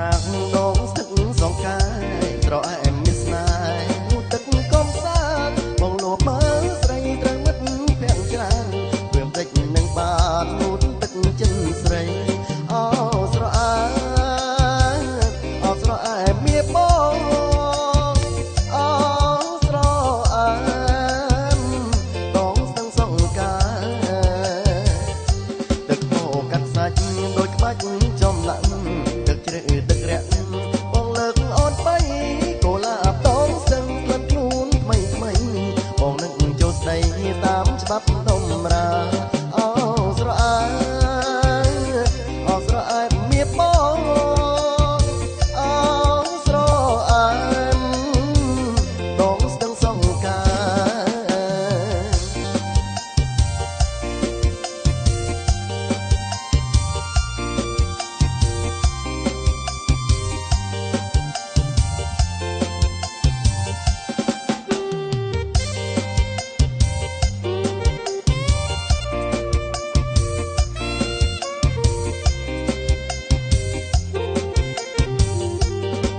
ប្រាំងដងស្ទឹកសងកាយត្រអែមមានស្នេហ៍ទឹកកំសាន្តបងលោមើស្រីត្រូវមិត្តភាំងច្រើនវាមិនតិចនឹងបាននូនទឹកចិនស្រីអូស្រអែមមានបងអូស្រអែមដងស្ទឹងសងកាយទឹកហូរកាត់សាច់ដូចក្បាច់ចំណាក់ទឹកជ្រៅទឹករាក់បងលើកអូនបីកូលាបដងស្ទឹងក្លិនខ្លួនថ្មីថ្មីបងនឹងចូលស្ដីតាមច្បាប់តម្រាអូស្រអែមមានបងអូស្រអែមដងស្ទឹងសងកា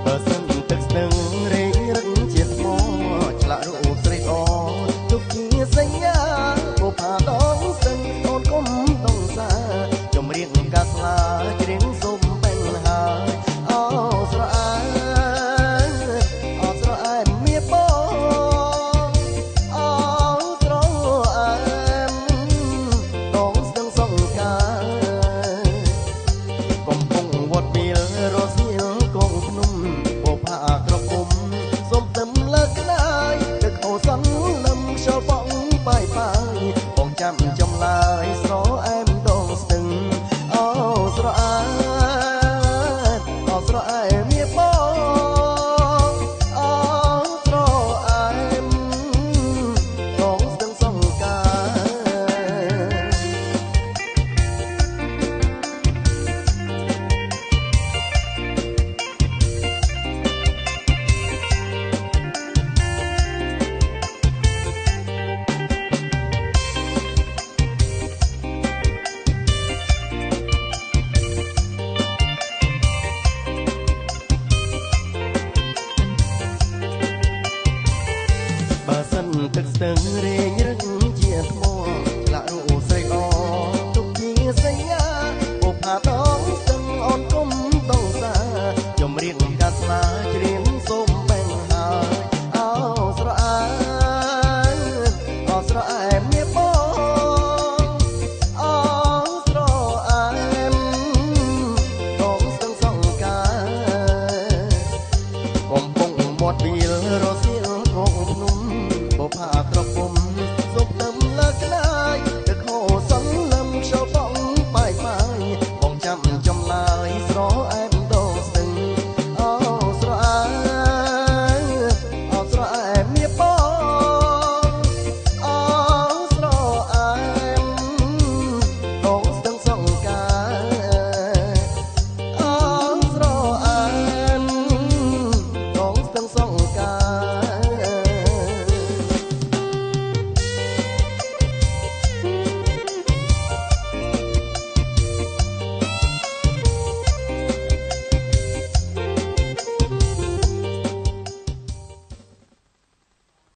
បើសិនទឹកស្ទឹងរែងរឹងជាថ្មឆ្លាក់រូបស្រីល្អទុកជាសញ្ញាបុផាដងស្ទឹងអូនកុំតងសាចម្រៀងកាស្លាច្រៀងសុំបញ្ហាអូស្រអែមមានបងអូស្រអែមដងស្ទឹងសងកាកំពុងវត្តវាលរសៀលកងភ្នំបុផាក្រពុំសុំទឹមលើក្តាយទឹកហូរសន្លឹមខ្យល់បងបាយបងចាំចំឡាយស្រអែមដងស្ទឹងអូស្រអែមមានបងអូស្រអែមដងស្ទឹងសងកា បើសិនទឹកស្ទឹងរែ